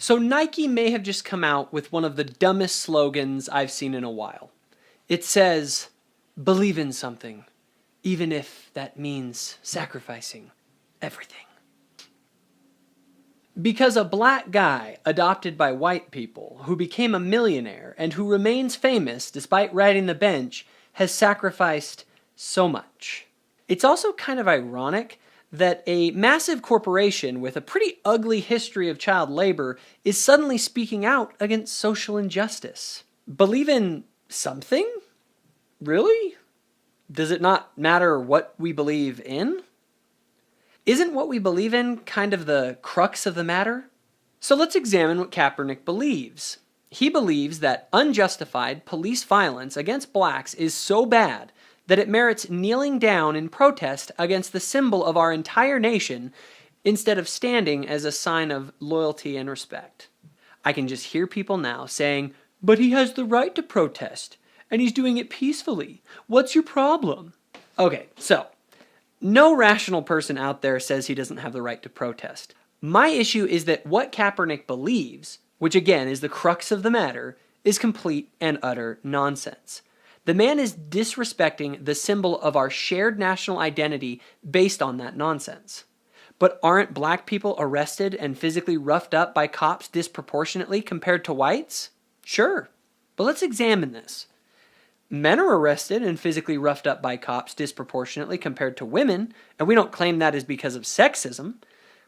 So Nike may have just come out with one of the dumbest slogans I've seen in a while. It says, "Believe in something, even if that means sacrificing everything." Because a black guy adopted by white people who became a millionaire and who remains famous despite riding the bench has sacrificed so much. It's also kind of ironic that a massive corporation with a pretty ugly history of child labor is suddenly speaking out against social injustice. Believe in something? Really? Does it not matter what we believe in? Isn't what we believe in kind of the crux of the matter? So let's examine what Kaepernick believes. He believes that unjustified police violence against blacks is so bad that it merits kneeling down in protest against the symbol of our entire nation instead of standing as a sign of loyalty and respect. I can just hear people now saying, "But he has the right to protest, and he's doing it peacefully. What's your problem?" Okay, so no rational person out there says he doesn't have the right to protest. My issue is that what Kaepernick believes, which again is the crux of the matter, is complete and utter nonsense. The man is disrespecting the symbol of our shared national identity based on that nonsense. But aren't black people arrested and physically roughed up by cops disproportionately compared to whites? Sure, but let's examine this. Men are arrested and physically roughed up by cops disproportionately compared to women, and we don't claim that is because of sexism.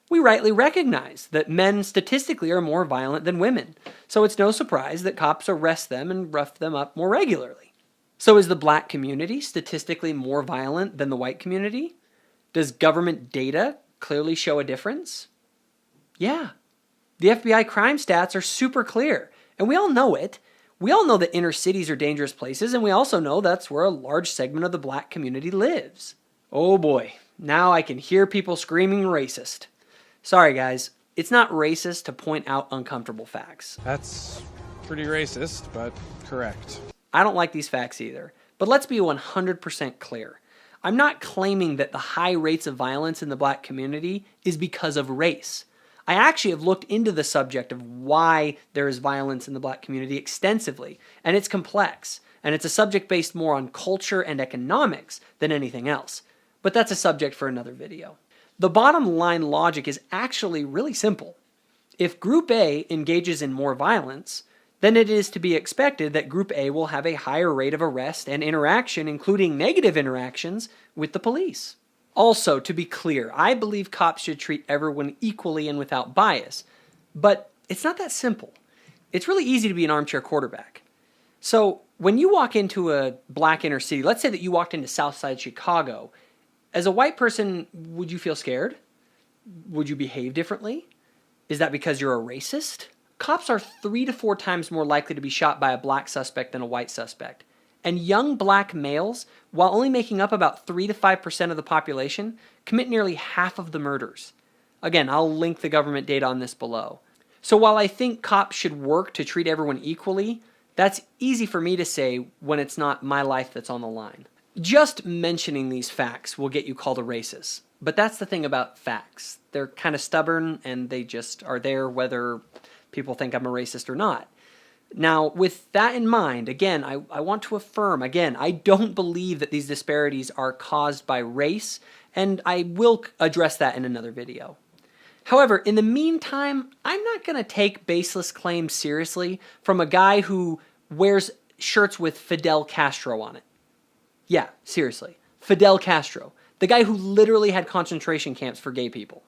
We rightly recognize that men statistically are more violent than women, so it's no surprise that cops arrest them and rough them up more regularly. So is the black community statistically more violent than the white community? Does government data clearly show a difference? Yeah. The FBI crime stats are super clear, and we all know it. We all know that inner cities are dangerous places, and we also know that's where a large segment of the black community lives. Oh boy, now I can hear people screaming racist. Sorry guys, it's not racist to point out uncomfortable facts. That's pretty racist, but correct. I don't like these facts either, but let's be 100% clear. I'm not claiming that the high rates of violence in the black community is because of race. I actually have looked into the subject of why there is violence in the black community extensively, and it's complex, and it's a subject based more on culture and economics than anything else. But that's a subject for another video. The bottom line logic is actually really simple. If Group A engages in more violence, then it is to be expected that Group A will have a higher rate of arrest and interaction, including negative interactions, with the police. Also, to be clear, I believe cops should treat everyone equally and without bias, but it's not that simple. It's really easy to be an armchair quarterback. So, when you walk into a black inner city, let's say that you walked into Southside Chicago, as a white person, would you feel scared? Would you behave differently? Is that because you're a racist? Cops are 3 to 4 times more likely to be shot by a black suspect than a white suspect. And young black males, while only making up about 3 to 5% of the population, commit nearly half of the murders. Again, I'll link the government data on this below. So while I think cops should work to treat everyone equally, that's easy for me to say when it's not my life that's on the line. Just mentioning these facts will get you called a racist. But that's the thing about facts. They're kind of stubborn and they just are there whether people think I'm a racist or not. Now, with that in mind, again, I want to affirm, again, I don't believe that these disparities are caused by race, and I will address that in another video. However, in the meantime, I'm not going to take baseless claims seriously from a guy who wears shirts with Fidel Castro on it. Yeah, seriously. Fidel Castro, the guy who literally had concentration camps for gay people.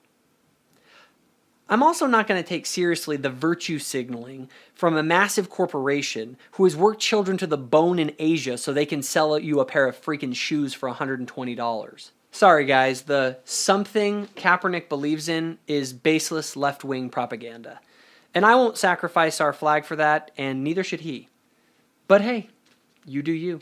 I'm also not going to take seriously the virtue signaling from a massive corporation who has worked children to the bone in Asia so they can sell you a pair of freaking shoes for $120. Sorry guys, the something Kaepernick believes in is baseless left-wing propaganda. And I won't sacrifice our flag for that, and neither should he. But hey, you do you.